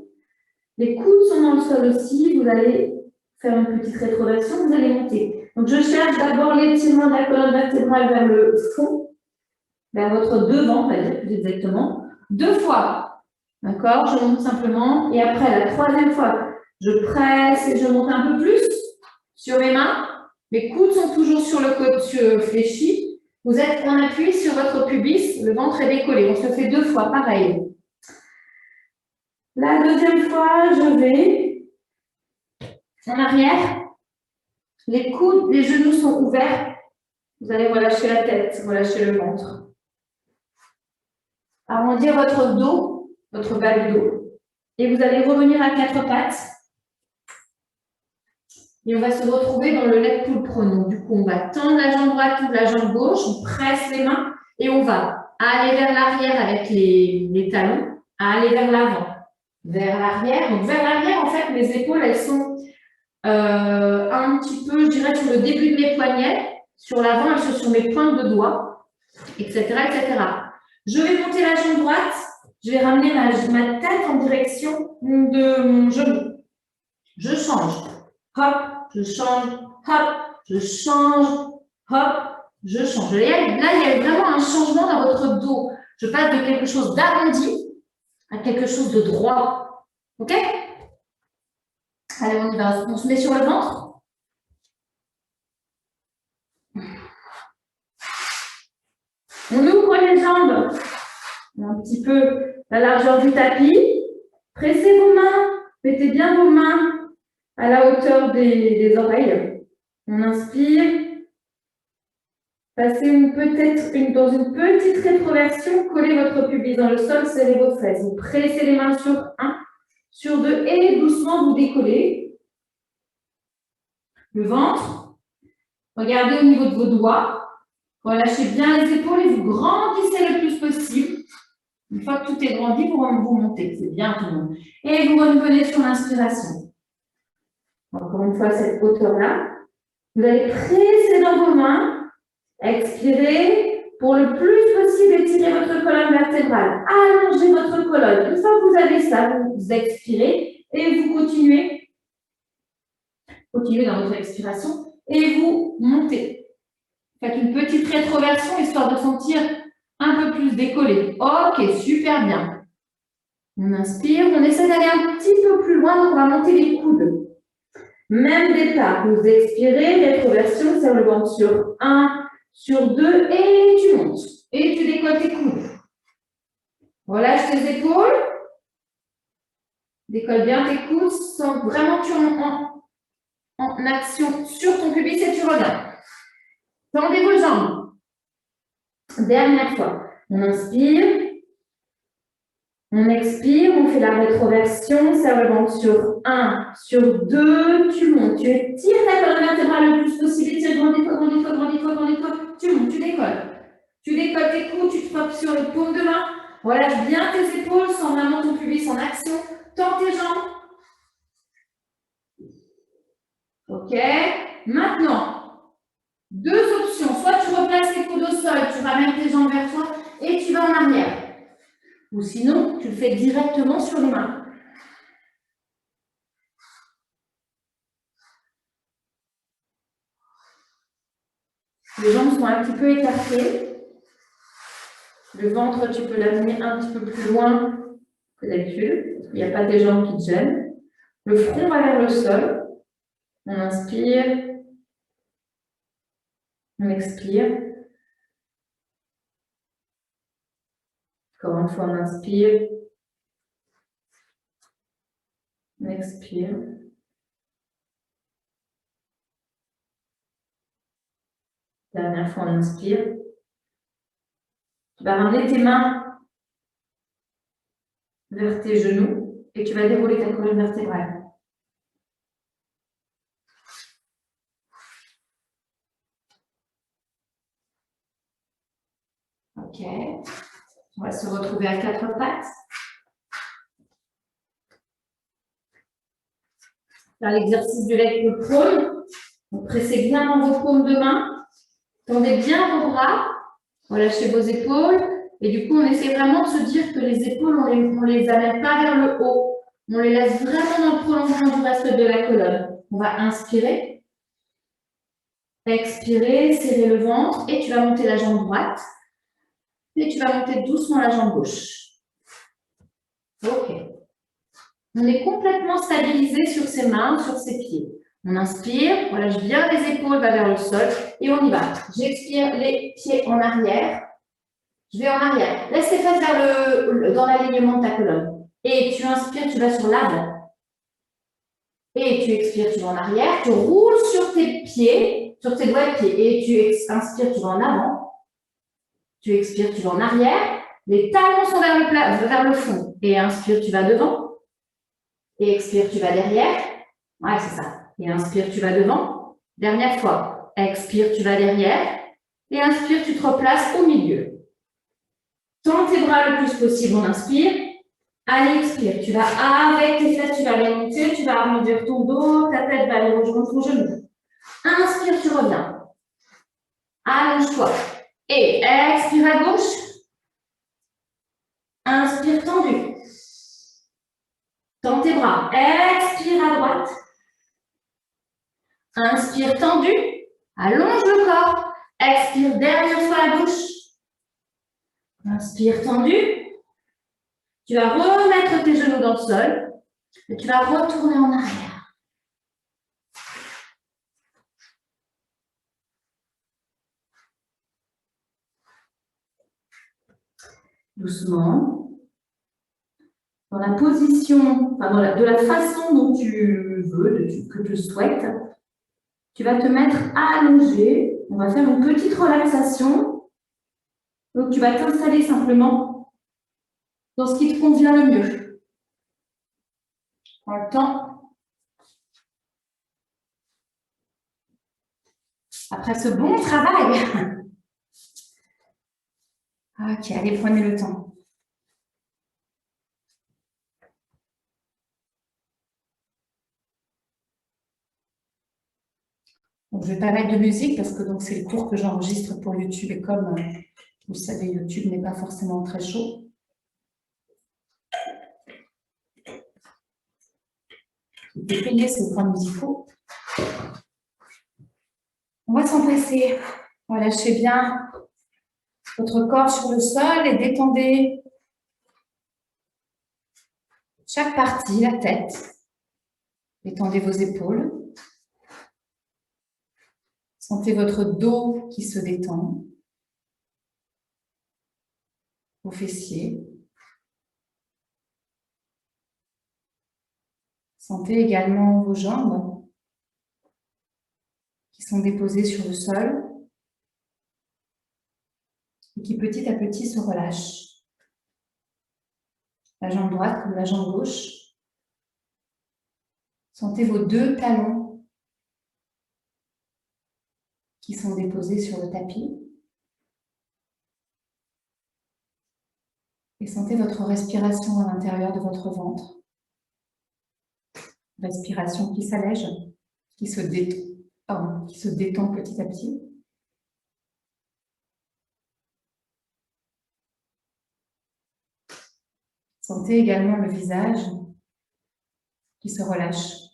Les coudes sont dans le sol aussi. Vous allez faire une petite rétroversion. Vous allez monter. Donc, je cherche d'abord l'étirement de la colonne vertébrale vers le fond, vers votre devant, on va dire plus exactement. 2 fois. D'accord? Je monte simplement. Et après, la 3e fois, Je presse et je monte un peu plus sur mes mains. Mes coudes sont toujours sur le côté fléchi. Vous êtes en appui sur votre pubis, le ventre est décollé. On se fait 2 fois, pareil. La deuxième fois, je vais en arrière. Les coudes, les genoux sont ouverts. Vous allez relâcher la tête, relâcher le ventre. Arrondir votre dos, votre bas du dos. Et vous allez revenir à 4 pattes. Et on va se retrouver dans le leg pull prone. Du coup, on va tendre la jambe droite ou la jambe gauche, on presse les mains et on va aller vers l'arrière avec les talons, aller vers l'avant, vers l'arrière. Donc, vers l'arrière, en fait, mes épaules, elles sont un petit peu, je dirais, sur le début de mes poignets. Sur l'avant, elles sont sur mes pointes de doigts, etc., etc. Je vais monter la jambe droite. Je vais ramener ma tête en direction de mon genou. Je change. Hop, je change. Hop, je change. Hop, je change. Là, il y a vraiment un changement dans votre dos. Je passe de quelque chose d'arrondi à quelque chose de droit. OK? Allez, on y va. On se met sur le ventre. On ouvre les jambes. Un petit peu la largeur du tapis. Pressez vos mains. Mettez bien vos mains à la hauteur des oreilles. On inspire. Passez dans une petite rétroversion. Collez votre pubis dans le sol, serrez vos fesses. Vous pressez les mains sur 1, sur 2 et doucement vous décollez. Le ventre. Regardez au niveau de vos doigts. Relâchez bien les épaules et vous grandissez le plus possible. Une fois que tout est grandi, vous montez. C'est bien tout le monde. Et vous revenez sur l'inspiration. Encore une fois, cette hauteur-là. Vous allez presser dans vos mains. Expirez. Pour le plus possible, étirez votre colonne vertébrale. Allongez votre colonne. Une fois que vous avez ça, vous expirez et vous continuez. Continuez dans votre expiration et vous montez. Faites une petite rétroversion histoire de sentir un peu plus décollé. Ok, super bien. On inspire, on essaie d'aller un petit peu plus loin, donc on va monter les coudes. Même départ, vous expirez, rétroversion, serre le ventre sur 1, sur 2, et tu montes. Et tu décolles tes coudes. Relâche tes épaules. Décolle bien tes coudes, sens vraiment que tu es en action sur ton pubis et tu reviens. Tendez vos jambes. Dernière fois. On inspire. On expire, on fait la rétroversion, serre le ventre sur 1, sur 2, tu montes. Tu étires ta colonne vertébrale le plus possible, étire, grandis-toi, grandis-toi, grandis-toi, grandis-toi. Tu montes, tu décolles. Tu décolles tes coudes, tu te frappes sur les paumes de main. Relâche bien tes épaules, sens vraiment ton pubis en action. Tends tes jambes. OK. Maintenant, 2 options. Soit tu replaces tes coudes au sol, tu ramènes tes jambes vers toi et tu vas en arrière. Ou sinon, tu le fais directement sur les mains. Les jambes sont un petit peu écartées. Le ventre, tu peux l'amener un petit peu plus loin que d'habitude, parce qu'il n'y a pas des jambes qui te gênent. Le front va vers le sol. On inspire. On expire. Encore une fois, on inspire. On expire. Dernière fois, on inspire. Tu vas ramener tes mains vers tes genoux et tu vas dérouler ta colonne vertébrale. OK. On va se retrouver à 4 pattes. Faire l'exercice du leg pull prone. Donc, pressez bien dans vos paumes de main. Tendez bien vos bras. Relâchez vos épaules. Et du coup, on essaie vraiment de se dire que les épaules, on ne les amène pas vers le haut. On les laisse vraiment dans le prolongement du reste de la colonne. On va inspirer. Expirer, serrer le ventre. Et tu vas monter la jambe droite. Et tu vas monter doucement la jambe gauche. OK. On est complètement stabilisé sur ses mains, sur ses pieds. On inspire, on relâche bien les épaules vers le sol et on y va. J'expire les pieds en arrière. Je vais en arrière. Laisse tes fesses dans l'alignement de ta colonne. Et tu inspires, tu vas sur l'avant. Et tu expires, tu vas en arrière. Tu roules sur tes pieds, sur tes doigts de pied. Et tu inspires, tu vas en avant. Tu expires, tu vas en arrière. Les talons sont vers le fond. Et inspire, tu vas devant. Et expire, tu vas derrière. Ouais, c'est ça. Et inspire, tu vas devant. Dernière fois. Expire, tu vas derrière. Et inspire, tu te replaces au milieu. Tends tes bras le plus possible, on inspire. Allez, expire. Tu vas avec tes fesses, tu vas les monter, tu vas arrondir ton dos, ta tête va aller rejoindre ton genou. Inspire, tu reviens. Allonge-toi. Et expire à gauche. Inspire tendu. Tends tes bras. Expire à droite. Inspire tendu. Allonge le corps. Expire dernière fois à gauche. Inspire tendu. Tu vas remettre tes genoux dans le sol et tu vas retourner en arrière. Doucement. Dans la position, de la façon dont tu veux, que tu souhaites, tu vas te mettre allongé. On va faire une petite relaxation. Donc, tu vas t'installer simplement dans ce qui te convient le mieux. Prends le temps. Après ce bon travail. Ok, allez, prenez le temps. Donc, je ne vais pas mettre de musique parce que c'est le cours que j'enregistre pour YouTube et comme vous le savez, YouTube n'est pas forcément très chaud. Je vais payer ces points musicaux. On va s'en passer. Relâchez bien votre corps sur le sol et détendez chaque partie, la tête. Détendez vos épaules. Sentez votre dos qui se détend. Vos fessiers. Sentez également vos jambes qui sont déposées sur le sol et qui petit à petit se relâchent. La jambe droite comme la jambe gauche. Sentez vos deux talons qui sont déposés sur le tapis. Et sentez votre respiration à l'intérieur de votre ventre. Respiration qui s'allège, qui se détend petit à petit. Sentez également le visage qui se relâche.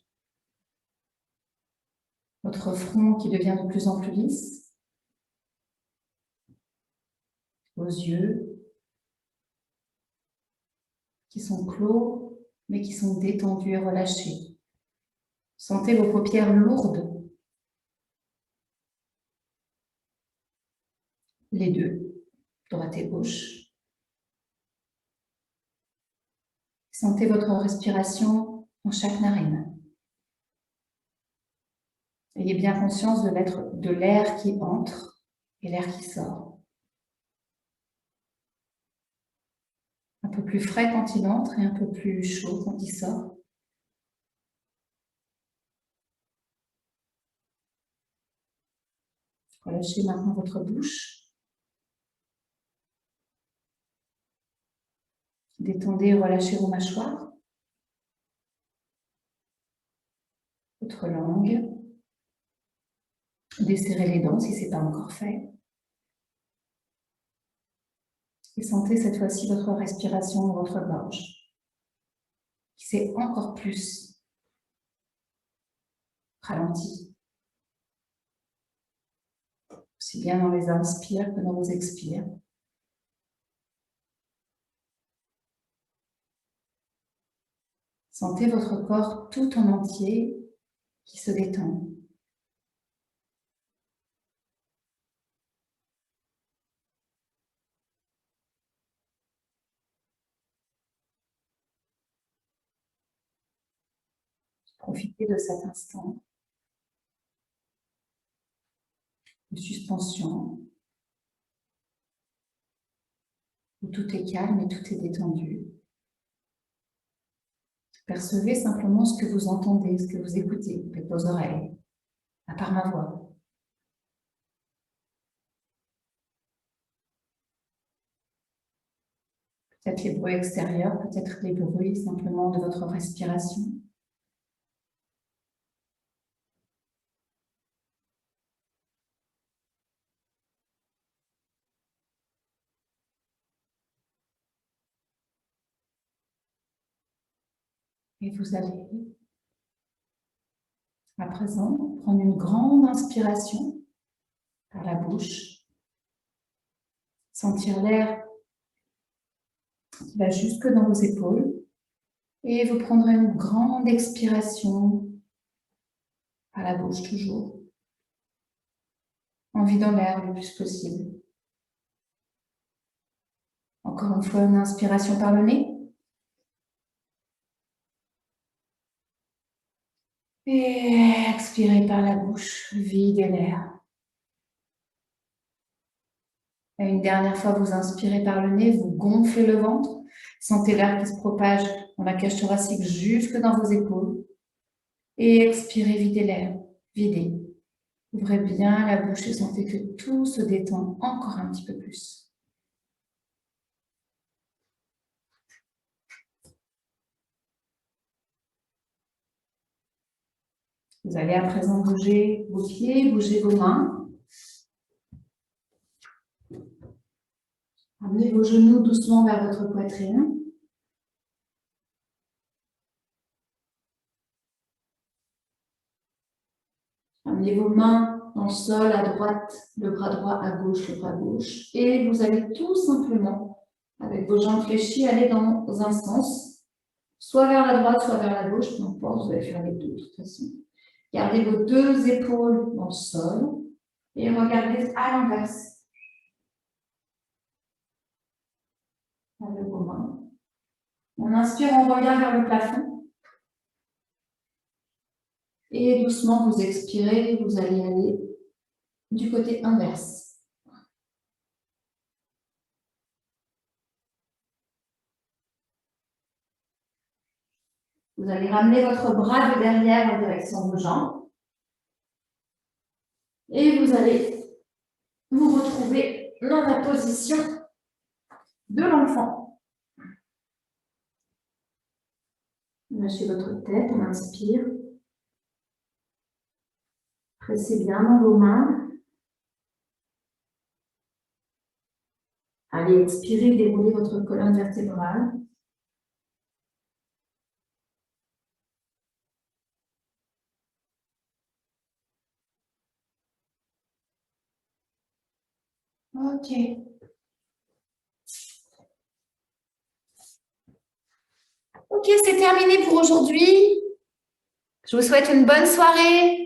Votre front qui devient de plus en plus lisse. Vos yeux qui sont clos, mais qui sont détendus et relâchés. Sentez vos paupières lourdes. Les deux, droite et gauche. Sentez votre respiration en chaque narine. Ayez bien conscience de l'air qui entre et l'air qui sort. Un peu plus frais quand il entre et un peu plus chaud quand il sort. Relâchez maintenant votre bouche. Détendez et relâchez vos mâchoires. Votre langue. Desserrez les dents si ce n'est pas encore fait. Et sentez cette fois-ci votre respiration dans votre gorge, qui s'est encore plus ralentie. Aussi bien dans les inspires que dans vos expires. Sentez votre corps tout en entier qui se détend. Profitez de cet instant de suspension où tout est calme et tout est détendu. Percevez simplement ce que vous entendez, ce que vous écoutez avec vos oreilles, à part ma voix. Peut-être les bruits extérieurs, peut-être les bruits simplement de votre respiration. Et vous allez, à présent, prendre une grande inspiration par la bouche. Sentir l'air qui va jusque dans vos épaules. Et vous prendrez une grande expiration par la bouche toujours, en vidant l'air le plus possible. Encore une fois, une inspiration par le nez. Et expirez par la bouche, videz l'air. Et une dernière fois, vous inspirez par le nez, vous gonflez le ventre. Sentez l'air qui se propage dans la cage thoracique jusque dans vos épaules. Et expirez, videz l'air, videz. Ouvrez bien la bouche et sentez que tout se détend encore un petit peu plus. Vous allez à présent bouger vos pieds, bouger vos mains. Amenez vos genoux doucement vers votre poitrine. Amenez vos mains dans le sol, à droite, le bras droit, à gauche, le bras gauche. Et vous allez tout simplement, avec vos jambes fléchies, aller dans un sens, soit vers la droite, soit vers la gauche, peu importe, vous allez faire les deux de toute façon. Gardez vos deux épaules dans le sol et regardez à l'inverse. Avec vos mains. On inspire, on revient vers le plafond. Et doucement, vous expirez, vous allez aller du côté inverse. Vous allez ramener votre bras de derrière en direction de vos jambes. Et vous allez vous retrouver dans la position de l'enfant. Lâchez votre tête, on inspire. Pressez bien dans vos mains. Allez, expirez, déroulez votre colonne vertébrale. Ok. Ok, c'est terminé pour aujourd'hui. Je vous souhaite une bonne soirée.